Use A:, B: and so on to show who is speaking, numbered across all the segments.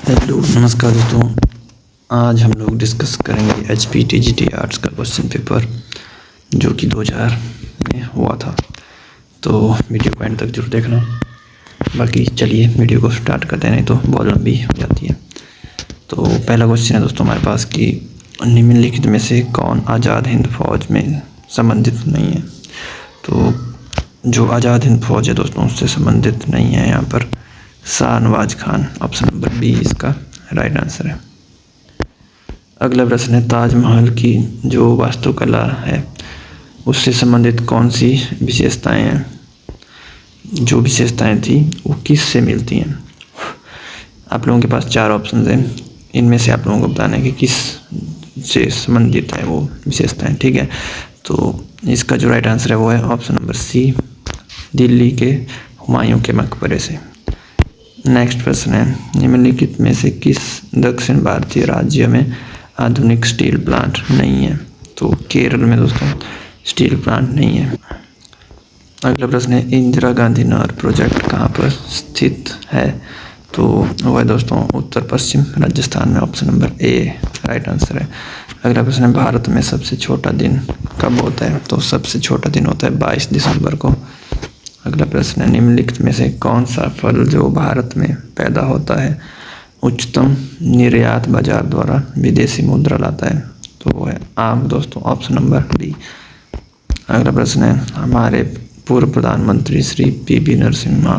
A: Hello नमस्कार दोस्तों। आज हम लोग डिस्कस करेंगे HPTGT आर्ट्स का क्वेश्चन पेपर जो कि 2000 में हुआ था। तो वीडियो को एंड तक जरूर देखना। बाकी चलिए वीडियो को स्टार्ट करते हैं, नहीं तो बहुत लंबी हो जाती है। तो पहला क्वेश्चन है दोस्तों हमारे पास कि निम्नलिखित में से कौन आज़ाद हिंद फौज में संबंधित नहीं है। तो जो आज़ाद हिंद फौज है दोस्तों उससे संबंधित नहीं है यहाँ पर Shahnawaz Khan. Option number B इसका राइट आंसर है। अगला प्रश्न है ताजमहल की जो वास्तुकला है उससे संबंधित कौन सी विशेषताएं हैं। जो विशेषताएं थी वो किस से मिलती हैं। आप लोगों के पास 4 ऑप्शन हैं, इनमें से आप लोगों को बताना है कि किस से संबंधित है वो विशेषताएं। ठीक है, तो इसका जो राइट आंसर है वो है ऑप्शन नंबर सी, दिल्ली के हुमायूं के मकबरे से। नेक्स्ट प्रश्न है निम्नलिखित में से किस दक्षिण भारतीय राज्य में आधुनिक स्टील प्लांट नहीं है। तो केरल में दोस्तों स्टील प्लांट नहीं है। अगला प्रश्न है इंदिरा गांधी नहर प्रोजेक्ट कहाँ पर स्थित है। तो वह है दोस्तों उत्तर पश्चिम राजस्थान में। ऑप्शन नंबर ए राइट आंसर है। अगला प्रश्न है भारत में सबसे छोटा दिन कब होता है। तो सबसे छोटा दिन होता है 22 दिसंबर को। अगला प्रश्न है निम्नलिखित में से कौन सा फल जो भारत में पैदा होता है उच्चतम निर्यात बाजार द्वारा विदेशी मुद्रा लाता है। तो वो है आम दोस्तों। Option number D. अगला प्रश्न है हमारे पूर्व प्रधानमंत्री श्री PV नरसिम्हा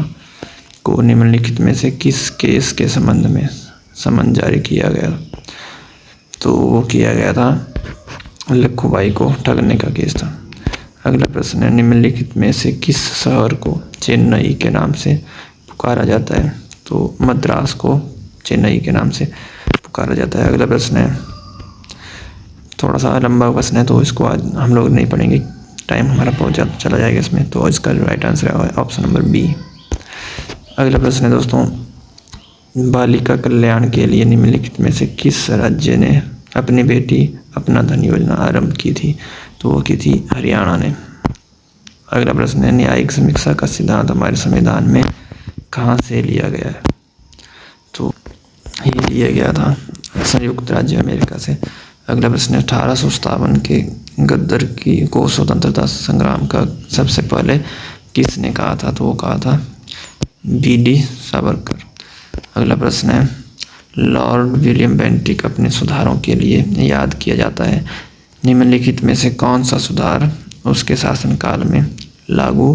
A: को निम्नलिखित में से किस केस के संबंध में समन जारी किया गया। तो वो किया गया था लखूभाई को ठगने का केस था। अगला प्रश्न है निम्नलिखित में से किस शहर को चेन्नई के नाम से पुकारा जाता है। तो मद्रास को चेन्नई के नाम से पुकारा जाता है। अगला प्रश्न है थोड़ा सा लंबा प्रश्न है तो इसको आज हम लोग नहीं पढ़ेंगे, टाइम हमारा बहुत चला जाएगा इसमें। तो इसका जो राइट आंसर है ऑप्शन नंबर बी। अगला प्रश्न है दोस्तों बालिका कल्याण के लिए निम्नलिखित में से किस राज्य ने अपनी बेटी अपना धन योजना आरंभ की थी। तो वो की थी हरियाणा ने। अगला प्रश्न है न्यायिक समीक्षा का सिद्धांत हमारे संविधान में कहाँ से लिया गया है। तो ये लिया गया था संयुक्त राज्य अमेरिका से। अगला प्रश्न है 1857 के गद्दर की को स्वतंत्रता संग्राम का सबसे पहले किसने कहा था। तो वो कहा था BD सावरकर। अगला प्रश्न है लॉर्ड विलियम बेंटिक अपने सुधारों के लिए याद किया जाता है। निम्नलिखित में से कौन सा सुधार उसके शासनकाल में लागू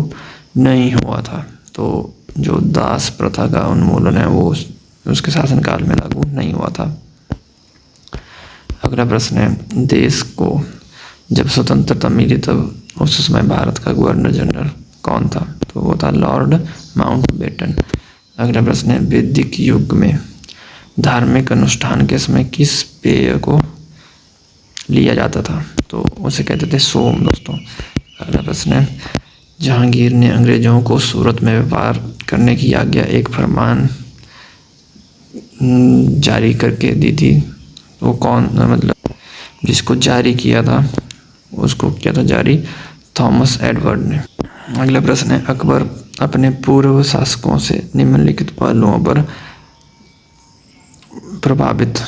A: नहीं हुआ था। तो जो दास प्रथा का उन्मूलन है वो उसके शासनकाल में लागू नहीं हुआ था। अगला प्रश्न है देश को जब स्वतंत्रता मिली तब उस समय भारत का गवर्नर जनरल कौन था। तो वो था लॉर्ड माउंटबेटन। अगला प्रश्न है वैदिक युग में धार्मिक अनुष्ठान के समय किस पेय को लिया जाता था। तो उसे कहते थे सोम दोस्तों। अगला प्रश्न है जहांगीर ने अंग्रेजों को सूरत में व्यापार करने की आज्ञा एक फरमान जारी करके दी थी। वो कौन मतलब जिसको जारी किया था उसको किया था जारी थॉमस एडवर्ड ने। अगला प्रश्न है अकबर अपने पूर्व शासकों से निम्नलिखित पहलुओं पर प्रभावित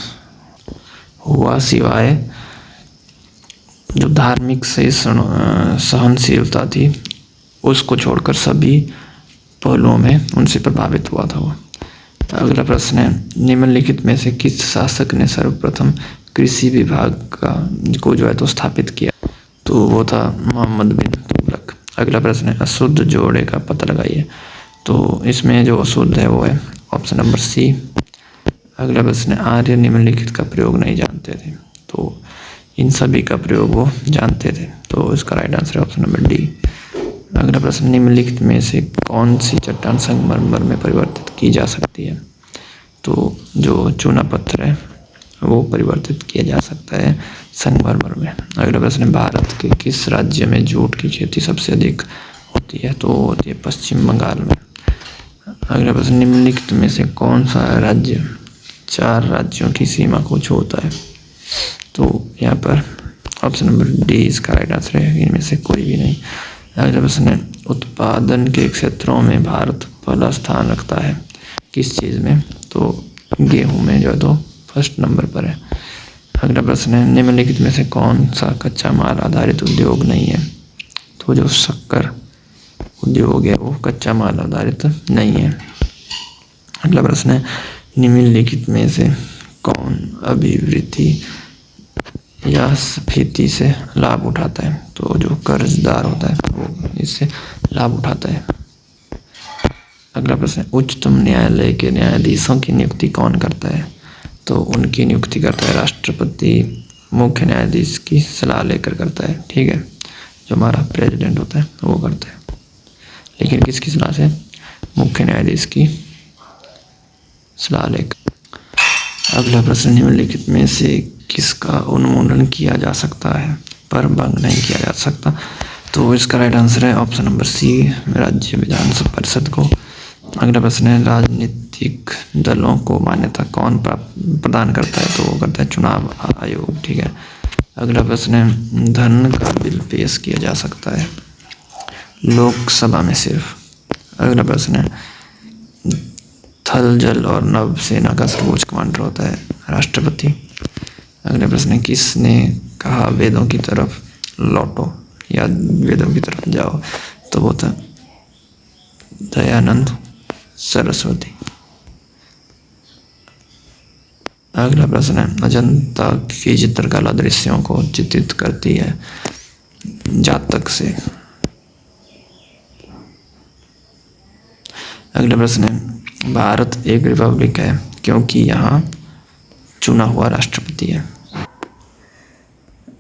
A: हुआ सिवाय जो धार्मिक से सहनशीलता थी उसको छोड़कर सभी पहलुओं में उनसे प्रभावित हुआ था वो। अगला प्रश्न है निम्नलिखित में से किस शासक ने सर्वप्रथम कृषि विभाग को जो है तो स्थापित किया। तो वो था मोहम्मद बिन तुगलक। अगला प्रश्न है अशुद्ध जोड़े का पता लगाइए। तो इसमें जो अशुद्ध है वो है ऑप्शन नंबर सी। अगला प्रश्न है आर्य निम्नलिखित का प्रयोग नहीं जानते थे। तो इन सभी का प्रयोग वो जानते थे। तो इसका राइट आंसर है ऑप्शन नंबर डी। अगला प्रश्न निम्नलिखित में से कौन सी चट्टान संगमरमर में परिवर्तित की जा सकती है। तो जो चूना पत्थर है वो परिवर्तित किया जा सकता है संगमरमर में। अगला प्रश्न है भारत के किस राज्य में जूट की खेती सबसे अधिक होती है। तो होती है पश्चिम बंगाल में। अगला प्रश्न निम्नलिखित में से कौन सा राज्य 4 राज्यों की सीमा को छोड़ता है। तो यहाँ पर ऑप्शन नंबर डी इसका राइट आंसर है, इनमें से कोई भी नहीं। अगला प्रश्न है उत्पादन के क्षेत्रों में भारत पहला स्थान रखता है किस चीज़ में। तो गेहूं में जो है तो फर्स्ट नंबर पर है। अगला प्रश्न है, निम्नलिखित में से कौन सा कच्चा माल आधारित उद्योग नहीं है? तो जो शक्कर उद्योग है वो कच्चा माल आधारित नहीं है। अगला प्रश्न है, निम्नलिखित में से कौन अभिवृद्धि या स्फीति से लाभ उठाता है? तो जो कर्जदार होता है वो इससे लाभ उठाता है। अगला प्रश्न है, उच्चतम न्यायालय के न्यायाधीशों की नियुक्ति कौन करता है? तो उनकी नियुक्ति करता है राष्ट्रपति, मुख्य न्यायाधीश की सलाह लेकर करता है। ठीक है, जो हमारा प्रेसिडेंट होता है वो करता है, लेकिन किसकी सलाह से? मुख्य न्यायाधीश की सलाह लेकर। अगला प्रश्न, निम्नलिखित में से किसका उन्मूलन किया जा सकता है पर भंग नहीं किया जा सकता? तो इसका राइट आंसर है ऑप्शन नंबर सी, राज्य विधान परिषद को। अगला प्रश्न है, राजनीतिक दलों को मान्यता कौन प्रदान करता है? तो वो करता है चुनाव आयोग। ठीक है। अगला प्रश्न है, धन का बिल पेश किया जा सकता है लोकसभा में सिर्फ। अगला प्रश्न है, थल जल और नभ सेना का सर्वोच्च कमांडर होता है राष्ट्रपति। अगला प्रश्न है, किसने कहा वेदों की तरफ लौटो या वेदों की तरफ जाओ? तो वो था दयानंद सरस्वती। अगला प्रश्न है, अजंता की चित्रकला दृश्यों को चित्रित करती है जातक से। अगला प्रश्न है, भारत एक रिपब्लिक है क्योंकि यहाँ चुना हुआ राष्ट्रपति है।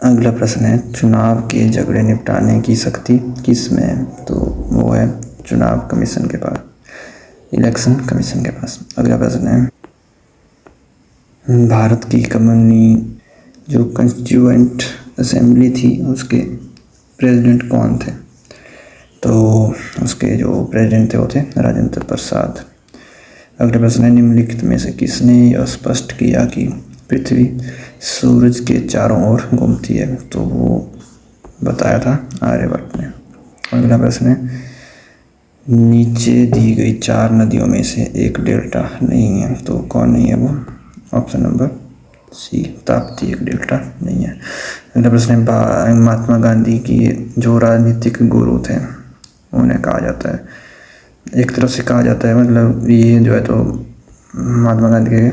A: अगला प्रश्न है, चुनाव के झगड़े निपटाने की शक्ति किस में है? तो वो है चुनाव कमीशन के पास, इलेक्शन कमीशन के पास। अगला प्रश्न है, भारत की कम्युनी जो कंस्टिट्यूएंट असेंबली थी उसके प्रेसिडेंट कौन थे? तो उसके जो प्रेसिडेंट थे वो थे राजेंद्र प्रसाद। अगला प्रश्न है, निम्नलिखित में से किसने यह स्पष्ट किया कि पृथ्वी सूरज के चारों ओर घूमती है? तो वो बताया था आर्यभट्ट ने। अगला प्रश्न है, नीचे दी गई 4 नदियों में से एक डेल्टा नहीं है, तो कौन नहीं है वो? ऑप्शन नंबर सी, ताप्ती एक डेल्टा नहीं है। अगला प्रश्न है, महात्मा गांधी की जो राजनीतिक गुरु थे उन्हें कहा जाता है, एक तरफ से कहा जाता है, मतलब ये जो है तो महात्मा गांधी के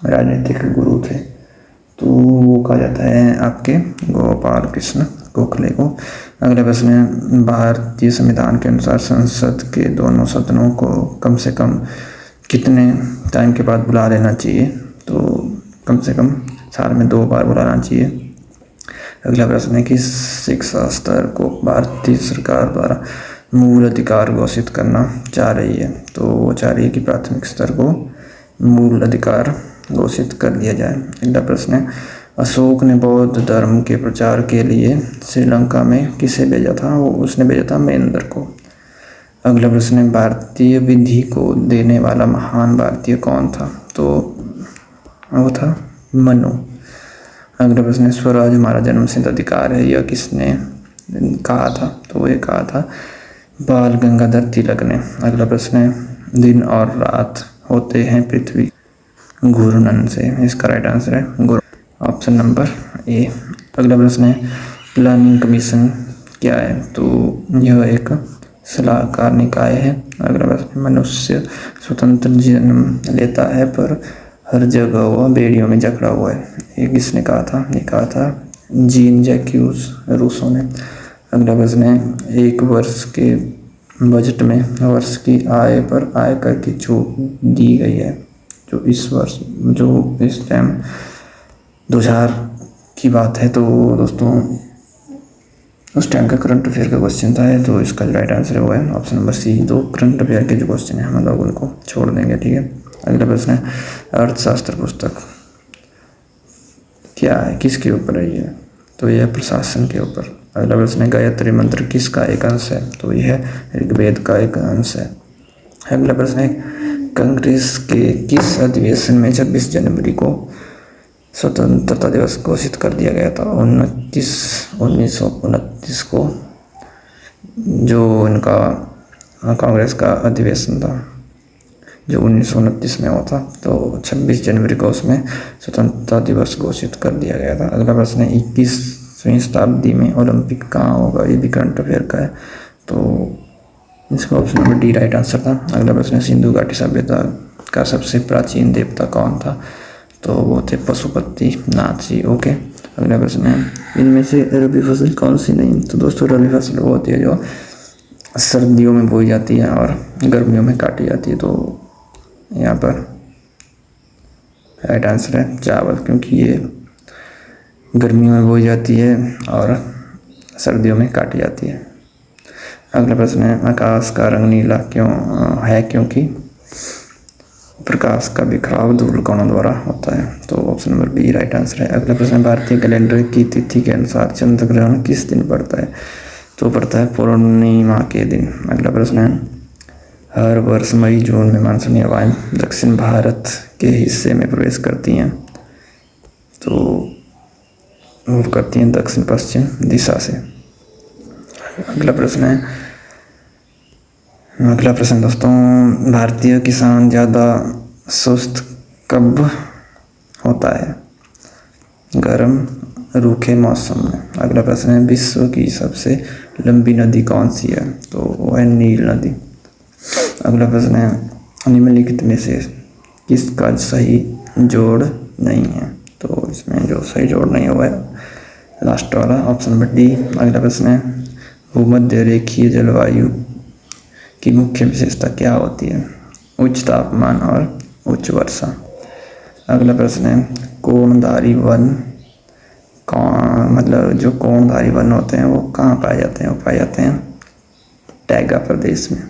A: राजनीतिक गुरु थे, तो वो कहा जाता है आपके गोपाल कृष्ण गोखले को। अगला प्रश्न है, भारतीय संविधान के अनुसार संसद के दोनों सदनों को कम से कम कितने टाइम के बाद बुला लेना चाहिए? तो कम से कम साल में 2 बार बुलाना चाहिए। अगला प्रश्न है कि शिक्षा स्तर को भारतीय सरकार द्वारा मूल अधिकार घोषित करना चाह रही है, तो वो चाह रही है कि प्राथमिक स्तर को मूल अधिकार घोषित कर दिया जाए। अगला प्रश्न है, अशोक ने बौद्ध धर्म के प्रचार के लिए श्रीलंका में किसे भेजा था? वो उसने भेजा था महेंद्र को। अगला प्रश्न है, भारतीय विधि को देने वाला महान भारतीय कौन था? तो वो था मनु। अगला प्रश्न है, स्वराज हमारा जन्मसिद्ध अधिकार है, यह किसने कहा था? तो ये कहा था बाल गंगाधर तिलक ने। अगला प्रश्न है, दिन और रात होते हैं पृथ्वी घूर्णन से, इसका राइट आंसर है घूर्णन, ऑप्शन नंबर ए। अगला प्रश्न है, प्लानिंग कमीशन क्या है? तो यह एक सलाहकार निकाय है। अगला प्रश्न, मनुष्य स्वतंत्र जन्म लेता है पर हर जगह वह बेड़ियों में जकड़ा हुआ है, ये किसने कहा था? ये कहा था जीन जैक्यूज रूसो ने। अगला प्रश्न है, एक वर्ष के बजट में वर्ष की आय पर आयकर की छूट दी गई है, जो इस वर्ष जो इस टाइम 2000 की बात है, तो दोस्तों उस टाइम का करंट अफेयर का क्वेश्चन था, तो इसका राइट आंसर वो है ऑप्शन नंबर सी। तो करंट अफेयर के जो क्वेश्चन है हम लोग उनको छोड़ देंगे। ठीक है। अगला प्रश्न है, अर्थशास्त्र पुस्तक क्या है, किसके ऊपर है ये? तो यह प्रशासन के ऊपर। अगला प्रश्न है, गायत्री मंत्र किसका एक अंश है? तो यह ऋग्वेद का एक अंश है। अगला प्रश्न है, कांग्रेस के किस अधिवेशन में 26 जनवरी को स्वतंत्रता दिवस घोषित कर दिया गया था? 1929 को जो इनका कांग्रेस का अधिवेशन था जो 1929 में हुआ था। तो 26 जनवरी को उसमें स्वतंत्रता दिवस घोषित कर दिया गया था। अगला प्रश्न है 21वीं शताब्दी में ओलंपिक कहाँ होगा, ये भी करंट अफेयर का है। तो इसका option number D right answer था। अगला प्रश्न है सिंधु घाटी सभ्यता का सबसे प्राचीन देवता कौन था, तो वो थे पशुपति नाथ जी। ओके, अगला प्रश्न है इनमें से रबी फसल कौन सी नहीं, तो दोस्तों रबी फसल वो होती है जो सर्दियों में बोई जाती है और गर्मियों में काटी जाती है। तो यहाँ पर राइट आंसर है चावल, क्योंकि ये गर्मियों में बोई जाती है और सर्दियों में काटी जाती है। अगला प्रश्न है आकाश का रंग नीला क्यों है, क्योंकि प्रकाश का बिखराव धूल कणों द्वारा होता है। तो option number B right answer है। अगला प्रश्न है भारतीय कैलेंडर की तिथि के अनुसार चंद्र ग्रहण किस दिन पड़ता है, तो पड़ता है पूर्णिमा के दिन। अगला प्रश्न है हर वर्ष मई जून में मानसूनी हवाएं दक्षिण भारत के हिस्से में प्रवेश करती हैं, तो वो करती हैं दक्षिण पश्चिम दिशा से। अगला प्रश्न दोस्तों भारतीय किसान ज़्यादा सुस्त कब होता है, गर्म रूखे मौसम में। अगला प्रश्न है विश्व की सबसे लंबी नदी कौन सी है, तो वो है नील नदी। अगला प्रश्न है निम्नलिखित में से किसका सही जोड़ नहीं है, तो इसमें जो सही जोड़ नहीं हुआ है लास्ट वाला ऑप्शन नंबर डी। अगला प्रश्न है भूमध्य रेखीय जलवायु की मुख्य विशेषता क्या होती है, उच्च तापमान और उच्च वर्षा। अगला प्रश्न है कोणधारी वन मतलब जो कोणधारी वन होते हैं वो कहाँ पाए जाते हैं, वो पाए जाते हैं टैगा प्रदेश में।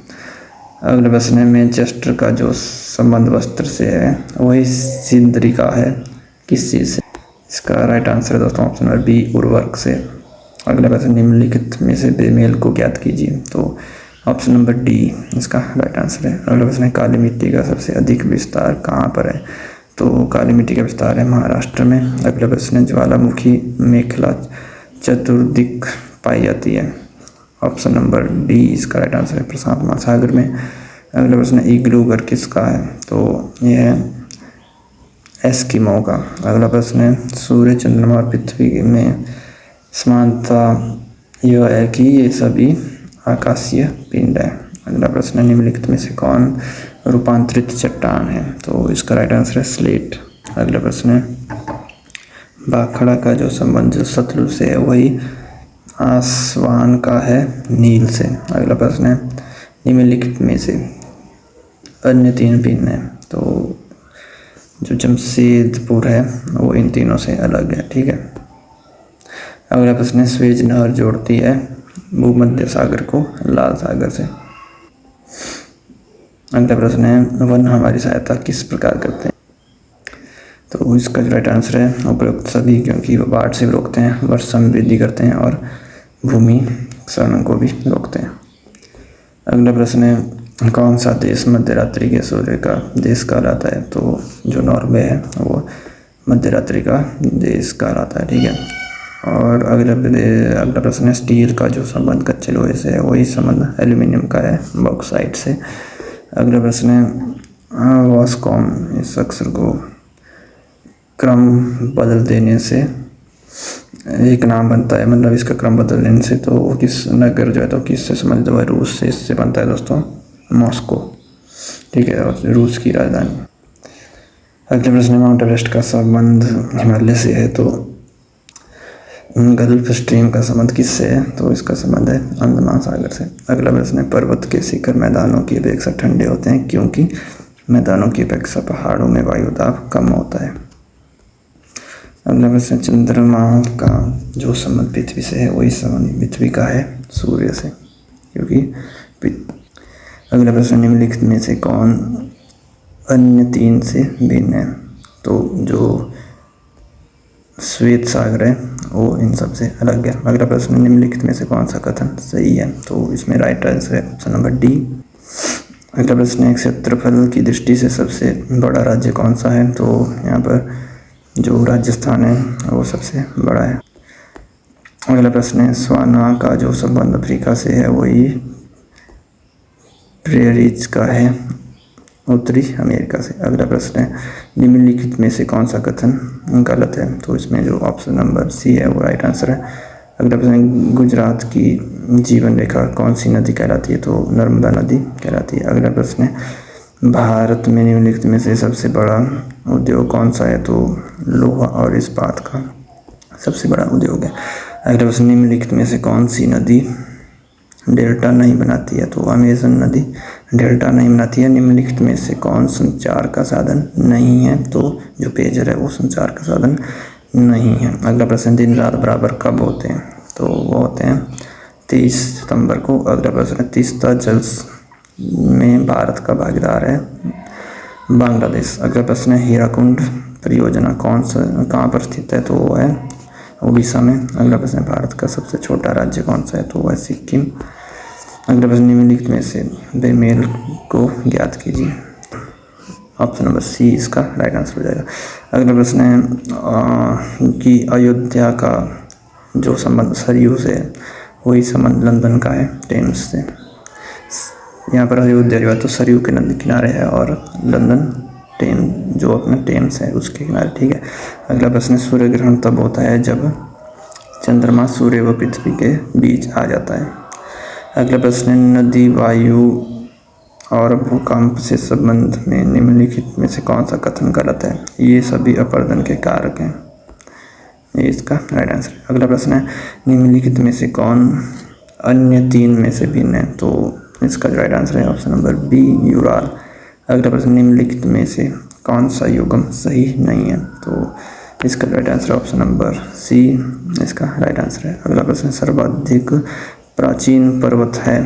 A: अगला प्रश्न है मैनचेस्टर का जो संबंध वस्त्र से है वही सिंदरी का है किस चीज़ से, इसका राइट आंसर है दोस्तों ऑप्शन नंबर बी उर्वरक से। अगला प्रश्न निम्नलिखित में से बेमेल को ज्ञात कीजिए, तो ऑप्शन नंबर डी इसका राइट आंसर है। अगला प्रश्न है काली मिट्टी का सबसे अधिक विस्तार कहाँ पर है, तो काली मिट्टी का विस्तार है महाराष्ट्र में। अगला प्रश्न है ज्वालामुखी मेखला चतुर्दिक पाई जाती है, ऑप्शन नंबर डी इसका राइट आंसर है प्रशांत महासागर में। अगला प्रश्न है इग्लू घर किसका है, तो यह है एस्किमो का। अगला प्रश्न है सूर्य चंद्रमा और पृथ्वी में समानता यह है कि ये सभी आकाशीय पिंड है। अगला प्रश्न है निम्नलिखित में से कौन रूपांतरित चट्टान है, तो इसका राइट आंसर है स्लेट। अगला प्रश्न है भाखड़ा का जो संबंध सतलुज से है वही आसवान का है नील से। अगला प्रश्न है निम्नलिखित में से अन्य तीन पिंड है, तो जो जमशेदपुर है वो इन तीनों से अलग है, ठीक है। अगला प्रश्न है स्वेज नहर जोड़ती है भूमध्य सागर को लाल सागर से। अगला प्रश्न है वन हमारी सहायता किस प्रकार करते हैं, तो इसका जो राइट आंसर है उपरोक्त सभी, क्योंकि वो बाढ़ से भी रोकते हैं, वर्षा में वृद्धि करते हैं और भूमि क्षरण को भी रोकते हैं। अगला प्रश्न है कौन सा देश मध्यरात्रि के सूर्य का देश कहलाता है, तो जो नॉर्वे है वो मध्यरात्रि का देश कहलाता है, ठीक है। और अगला प्रश्न है स्टील का जो संबंध कच्चे लोहे से है वही संबंध एल्यूमिनियम का है बॉक्साइट से। अगला प्रश्न है वॉस्कॉम इस अक्षर को क्रम बदल देने से एक नाम बनता है, मतलब इसका क्रम बदल देने से, तो वो किस नगर जो है तो किससे संबंधित है, रूस से इससे बनता है दोस्तों मॉस्को, ठीक है, और रूस की राजधानी। अगले प्रश्न में माउंट एवरेस्ट का संबंध हिमालय से है, तो गल्फ स्ट्रीम का संबंध किससे है, तो इसका संबंध है अंडमान सागर से। अगला प्रश्न है पर्वत के शिखर मैदानों की अपेक्षा ठंडे होते हैं क्योंकि मैदानों की अपेक्षा पहाड़ों में वायु दाब कम होता है। अगला प्रश्न चंद्रमा का जो संबंध पृथ्वी से है वही संबंध पृथ्वी का है सूर्य से, क्योंकि अगला प्रश्न निम्नलिखित में से कौन अन्य तीन से भिन्न है, तो जो श्वेत सागर है वो इन सबसे अलग है। अगला प्रश्न निम्नलिखित में से कौन सा कथन सही है, तो इसमें राइट आंसर है ऑप्शन नंबर डी। अगला प्रश्न है क्षेत्रफल की दृष्टि से सबसे बड़ा राज्य कौन सा है, तो यहाँ पर जो राजस्थान है वो सबसे बड़ा है। अगला प्रश्न है स्वाना का जो संबंध अफ्रीका से है वही प्रेरिज का है उत्तरी अमेरिका से। अगला प्रश्न है, निम्नलिखित में से कौन सा कथन गलत है? तो इसमें जो ऑप्शन नंबर सी है वो राइट आंसर है। अगला प्रश्न है, गुजरात की जीवन रेखा कौन सी नदी कहलाती है? तो नर्मदा नदी कहलाती है। अगला प्रश्न है, भारत में निम्नलिखित में से सबसे बड़ा उद्योग कौन सा है? तो लोहा और इस्पात का सबसे बड़ा उद्योग है। अगला प्रश्न, निम्नलिखित में से कौन सी नदी डेल्टा नहीं बनाती है? तो अमेजन नदी डेल्टा नहीं बनाती है। निम्नलिखित में से कौन संचार का साधन नहीं है? तो जो पेजर है वो संचार का साधन नहीं है। अगला प्रश्न, दिन रात बराबर कब होते हैं? तो वो होते हैं 23 सितंबर को। अगला प्रश्न, तीस्ता जल में भारत का भागीदार है बांग्लादेश। अगला प्रश्न है, हीराकुंड परियोजना कहाँ पर स्थित है? तो वो है उड़ीसा में। अगला प्रश्न, भारत का सबसे छोटा राज्य कौन सा है? तो वह सिक्किम। अगला प्रश्न, निम्नलिखित में से बेमेल को ज्ञात कीजिए। ऑप्शन नंबर सी इसका राइट आंसर हो जाएगा। अगला प्रश्न है कि अयोध्या का जो संबंध सरयू से है वही संबंध लंदन का है टेम्स से। यहाँ पर अयोध्या जो है तो सरयू के नदी किनारे है और लंदन जो अपना टेम्स है उसके किनारे, ठीक है। अगला प्रश्न, सूर्य ग्रहण तब होता है जब चंद्रमा सूर्य व पृथ्वी के बीच आ जाता है। अगला प्रश्न, नदी, वायु और भूकंप से संबंध में निम्नलिखित में से कौन सा कथन गलत है? ये सभी अपर्दन के कारक हैं, ये इसका राइट आंसर है। अगला प्रश्न है, निम्नलिखित में से कौन अन्य तीन में से भिन्न है? तो इसका जो राइट आंसर है ऑप्शन नंबर बी, यूराल। अगला प्रश्न, निम्नलिखित में से कौन सा युग्म सही नहीं है? तो इसका right answer option number C इसका राइट आंसर है। अगला प्रश्न, सर्वाधिक प्राचीन पर्वत है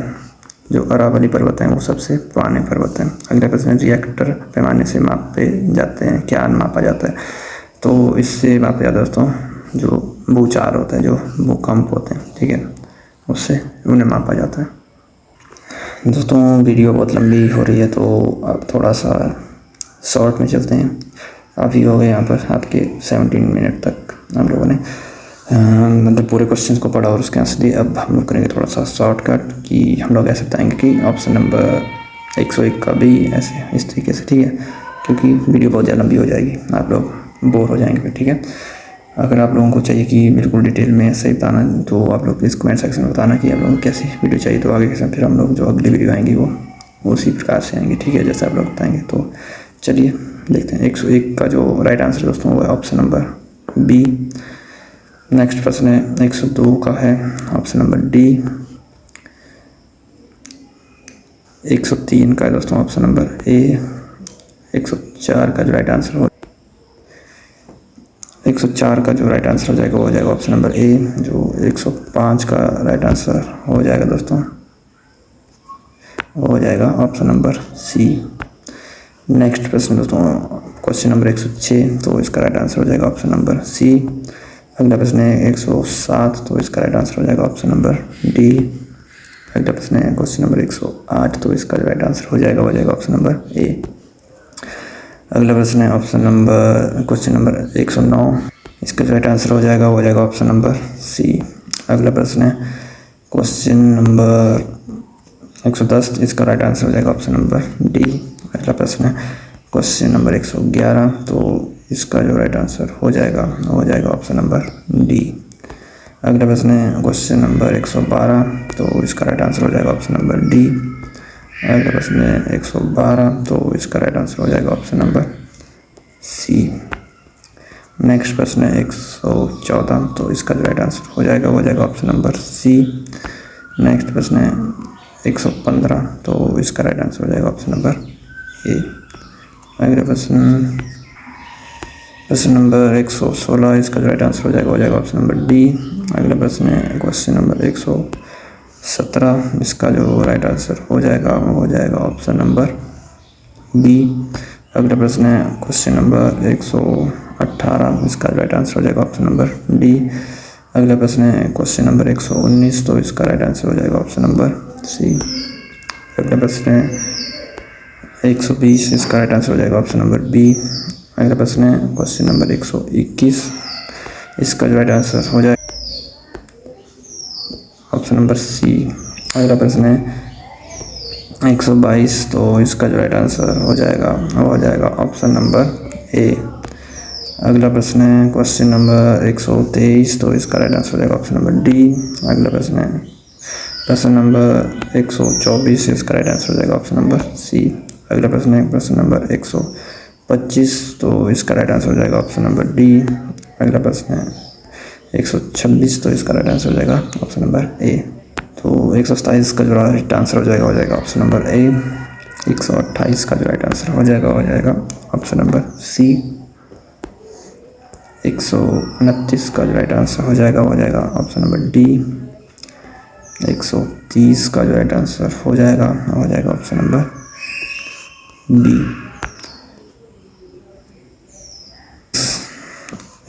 A: जो अरावली पर्वत है वो सबसे पुराने पर्वत है। अगला प्रश्न, रिएक्टर पैमाने से मापे जाते हैं, क्या मापा जाता है? तो इससे मापा जाता है दोस्तों जो भूचाल होता है, जो भूकंप होते हैं, ठीक है, उससे उन्हें मापा जाता है। दोस्तों वीडियो बहुत लंबी हो रही है तो अब थोड़ा सा शॉर्ट में चलते हैं। अभी हो गए यहाँ पर आपके 17 मिनट तक हम लोगों ने मतलब पूरे क्वेश्चंस को पढ़ा और उसके आंसर दिए। अब हम लोग करेंगे थोड़ा सा शॉर्टकट कि हम लोग ऐसे बताएंगे कि ऑप्शन नंबर 101 का भी ऐसे इस तरीके से, ठीक है, क्योंकि वीडियो बहुत ज़्यादा लंबी हो जाएगी, आप लोग बोर हो जाएंगे, ठीक है। अगर आप लोगों को चाहिए कि बिल्कुल डिटेल में ऐसे ही बताना तो आप लोग प्लीज़ कमेंट सेक्शन में बताना कि आप लोगों को कैसी वीडियो चाहिए, तो आगे के समय फिर हम लोग जो अगली वीडियो आएंगी वो उसी प्रकार से आएंगी, ठीक है, जैसे आप लोग बताएंगे। तो चलिए देखते हैं। 101 का जो राइट आंसर है दोस्तों वो है ऑप्शन नंबर बी। नेक्स्ट प्रश्न है 102 का है ऑप्शन नंबर डी। 103 का है दोस्तों ऑप्शन नंबर ए। 104 का जो राइट आंसर हो 104 का जो राइट आंसर हो जाएगा वो हो जाएगा ऑप्शन नंबर ए। जो 105 का राइट आंसर हो जाएगा दोस्तों वो हो जाएगा ऑप्शन नंबर सी। नेक्स्ट प्रश्न दोस्तों क्वेश्चन नंबर 106, तो इसका राइट आंसर हो जाएगा ऑप्शन नंबर सी। अगला प्रश्न है 107, तो इसका राइट आंसर हो जाएगा ऑप्शन नंबर डी। अगला प्रश्न है क्वेश्चन नंबर 108, तो इसका जो राइट आंसर हो जाएगा ऑप्शन नंबर ए। अगला प्रश्न है क्वेश्चन नंबर 109, इसका जो राइट आंसर हो जाएगा ऑप्शन नंबर सी। अगला प्रश्न है क्वेश्चन नंबर 110, इसका राइट आंसर हो जाएगा ऑप्शन नंबर डी। अगला प्रश्न है क्वेश्चन नंबर 111, तो इसका जो राइट आंसर हो जाएगा ऑप्शन नंबर डी। अगला प्रश्न है क्वेश्चन नंबर 112, तो इसका राइट आंसर हो जाएगा ऑप्शन नंबर डी। अगला प्रश्न है 112, तो इसका राइट आंसर हो जाएगा ऑप्शन नंबर सी। नेक्स्ट प्रश्न है 114, तो इसका जो राइट आंसर हो जाएगा ऑप्शन नंबर सी। नेक्स्ट प्रश्न है 115, तो इसका राइट आंसर हो जाएगा ऑप्शन नंबर ए। अगला प्रश्न नंबर 116, इसका जो राइट आंसर हो जाएगा ऑप्शन नंबर डी। अगला प्रश्न है क्वेश्चन नंबर 117, इसका जो राइट आंसर हो जाएगा ऑप्शन नंबर बी। अगला प्रश्न है क्वेश्चन नंबर 118, इसका राइट आंसर हो जाएगा ऑप्शन नंबर डी। अगला प्रश्न है क्वेश्चन नंबर 119, तो इसका राइट आंसर हो जाएगा ऑप्शन नंबर सी। अगला प्रश्न है 120, इसका राइट आंसर हो जाएगा ऑप्शन नंबर बी। अगला प्रश्न है क्वेश्चन नंबर 121, इसका जो राइट आंसर हो जाएगा ऑप्शन नंबर सी। अगला प्रश्न है 122, तो इसका जो राइट आंसर हो जाएगा ऑप्शन नंबर ए। अगला प्रश्न है क्वेश्चन नंबर 123, तो इसका राइट आंसर हो जाएगा ऑप्शन नंबर डी। अगला प्रश्न नंबर 124, इसका राइट आंसर हो जाएगा ऑप्शन नंबर सी। अगला प्रश्न है प्रश्न नंबर 125, तो इसका राइट आंसर हो जाएगा ऑप्शन नंबर डी। अगला प्रश्न है 126, तो इसका राइट आंसर हो जाएगा ऑप्शन नंबर ए। तो 127 का जो राइट आंसर हो जाएगा ऑप्शन नंबर ए। 128 का जो राइट आंसर हो जाएगा ऑप्शन नंबर सी। 129 का जो राइट आंसर हो जाएगा ऑप्शन नंबर डी। 130 का जो राइट आंसर हो जाएगा ऑप्शन नंबर बी।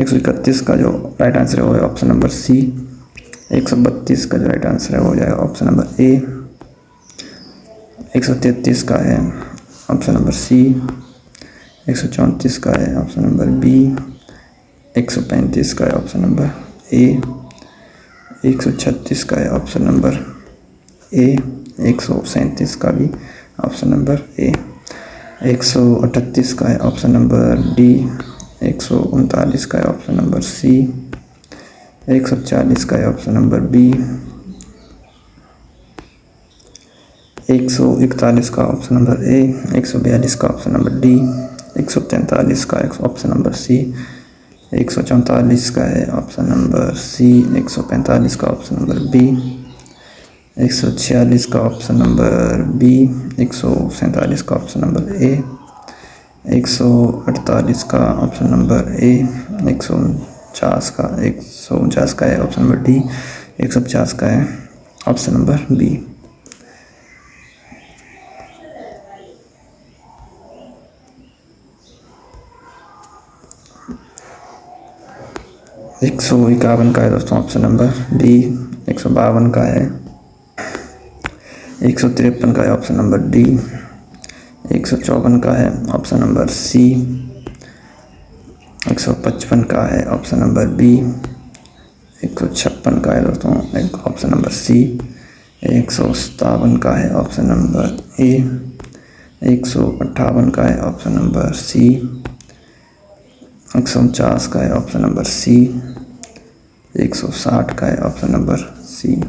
A: 131 का जो राइट आंसर है वो है ऑप्शन नंबर सी। 132 का जो राइट आंसर है वो हो जाएगा ऑप्शन नंबर ए। 133 का है ऑप्शन नंबर सी। 134 का है ऑप्शन नंबर बी। 135 का है ऑप्शन नंबर ए। 136 का है ऑप्शन नंबर ए। 137 का भी ऑप्शन नंबर ए। 138 का है ऑप्शन नंबर डी। 139 का है ऑप्शन नंबर सी। 140 का है ऑप्शन नंबर बी। 141 का ऑप्शन नंबर ए। 142 का ऑप्शन नंबर डी। 143 का ऑप्शन नंबर सी। 144 का है ऑप्शन नंबर सी। 145 का ऑप्शन नंबर बी। 146 का ऑप्शन नंबर बी। 147 का ऑप्शन नंबर ए। 148 का ऑप्शन नंबर ए। 149 का है ऑप्शन नंबर डी। 150 का है ऑप्शन नंबर बी। 151 का है दोस्तों ऑप्शन नंबर डी। 152 का है। 153 का है ऑप्शन नंबर डी। 154 का है ऑप्शन नंबर सी। 155 का है ऑप्शन नंबर बी। 156 का है दोस्तों ऑप्शन नंबर सी। 157 का है ऑप्शन नंबर ए। 158 का है ऑप्शन नंबर सी। 149 का है ऑप्शन नंबर सी। 160 का है ऑप्शन नंबर सी।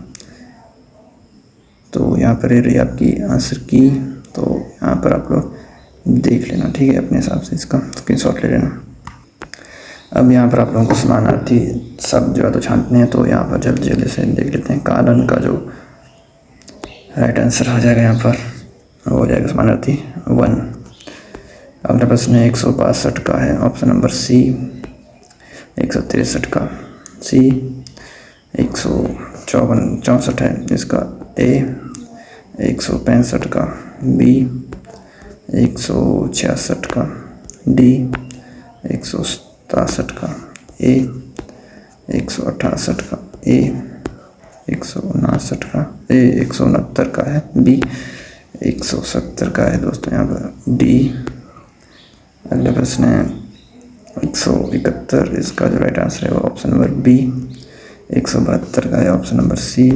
A: तो यहाँ पर रही आपकी आंसर की। तो यहाँ पर आप लोग देख लेना, ठीक है, अपने हिसाब से इसका स्क्रीनशॉट ले लेना। अब यहाँ पर आप लोगों को समानार्थी सब जो है तो छांटने हैं, तो यहाँ पर जल्दी से देख लेते हैं। कालन का जो राइट आंसर हो जाएगा यहाँ पर वो हो जाएगा समानार्थी 1। अगला प्रश्न है 162 का है ऑप्शन नंबर सी। 163 का सी। 164 है इसका ए। 165 का बी। 166 का डी। 167 का ए। 168 का ए। 169 का ए। 169 का है बी। 170 का है दोस्तों यहाँ पर डी। अगला प्रश्न है 171, इसका जो राइट आंसर है वो ऑप्शन नंबर बी। 172 का है ऑप्शन नंबर सी।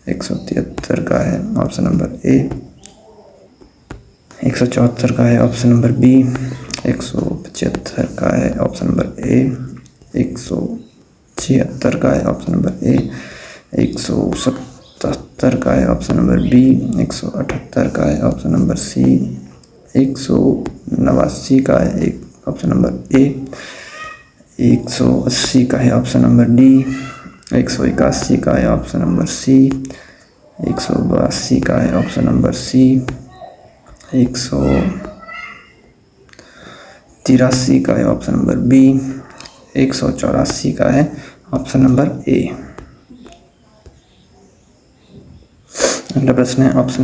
A: 173 का है ऑप्शन नंबर ए। 174 का है ऑप्शन नंबर बी। 175 का है ऑप्शन नंबर ए। 176 का है ऑप्शन नंबर ए। 177 का है ऑप्शन नंबर बी। 178 का है ऑप्शन नंबर सी। 189 का है ऑप्शन नंबर ए। 180 का है ऑप्शन नंबर डी। 181 का है ऑप्शन नंबर सी। 182 का है ऑप्शन नंबर सी। 183 का है ऑप्शन नंबर बी। 184 का है ऑप्शन नंबर ए। अगला प्रश्न है क्वेश्चन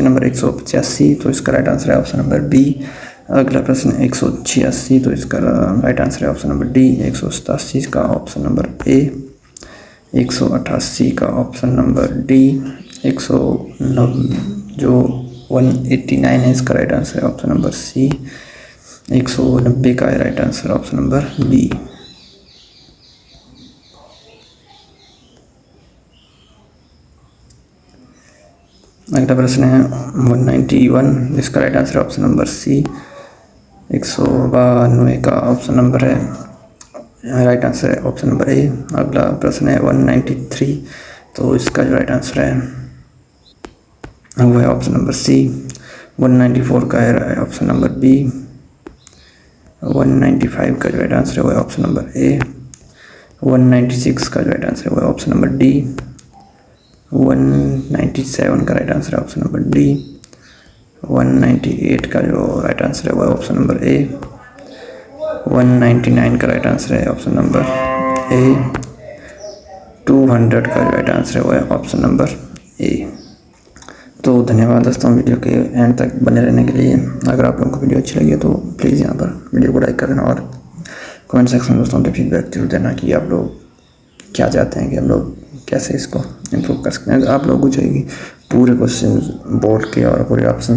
A: नंबर 185, तो इसका राइट आंसर है ऑप्शन नंबर बी। अगला प्रश्न 186, तो इसका राइट आंसर है ऑप्शन नंबर डी। 187 का ऑप्शन नंबर ए। 188 का ऑप्शन नंबर डी। 189 है इसका राइट आंसर है ऑप्शन नंबर सी। 190 का है right answer option number B. अगला प्रश्न है 191, जिसका राइट आंसर है ऑप्शन नंबर सी। 192 का ऑप्शन नंबर है, राइट आंसर है ऑप्शन नंबर ए। अगला प्रश्न है 193, तो इसका जो राइट आंसर है वो है ऑप्शन नंबर सी। 194 का है ऑप्शन नंबर बी। 195 का जो राइट आंसर है वो है ऑप्शन नंबर ए। 196 का जो राइट आंसर है वो है ऑप्शन नंबर डी। 197 का राइट आंसर है ऑप्शन नंबर डी। 198 का जो राइट आंसर है वो है ऑप्शन नंबर ए। 199 का राइट आंसर है ऑप्शन नंबर ए। 200 का जो राइट आंसर है वो है ऑप्शन नंबर ए। तो धन्यवाद दोस्तों वीडियो के एंड तक बने रहने के लिए। अगर आप लोगों को वीडियो अच्छी लगी है तो प्लीज़ यहाँ पर वीडियो को लाइक कर देना और कमेंट सेक्शन में दोस्तों अपने फीडबैक जरूर देना कि आप लोग क्या चाहते हैं कि हम लोग कैसे इसको इम्प्रूव कर सकते हैं। अगर आप लोगों को चाहिए पूरे क्वेश्चन बोर्ड के और पूरे ऑप्शन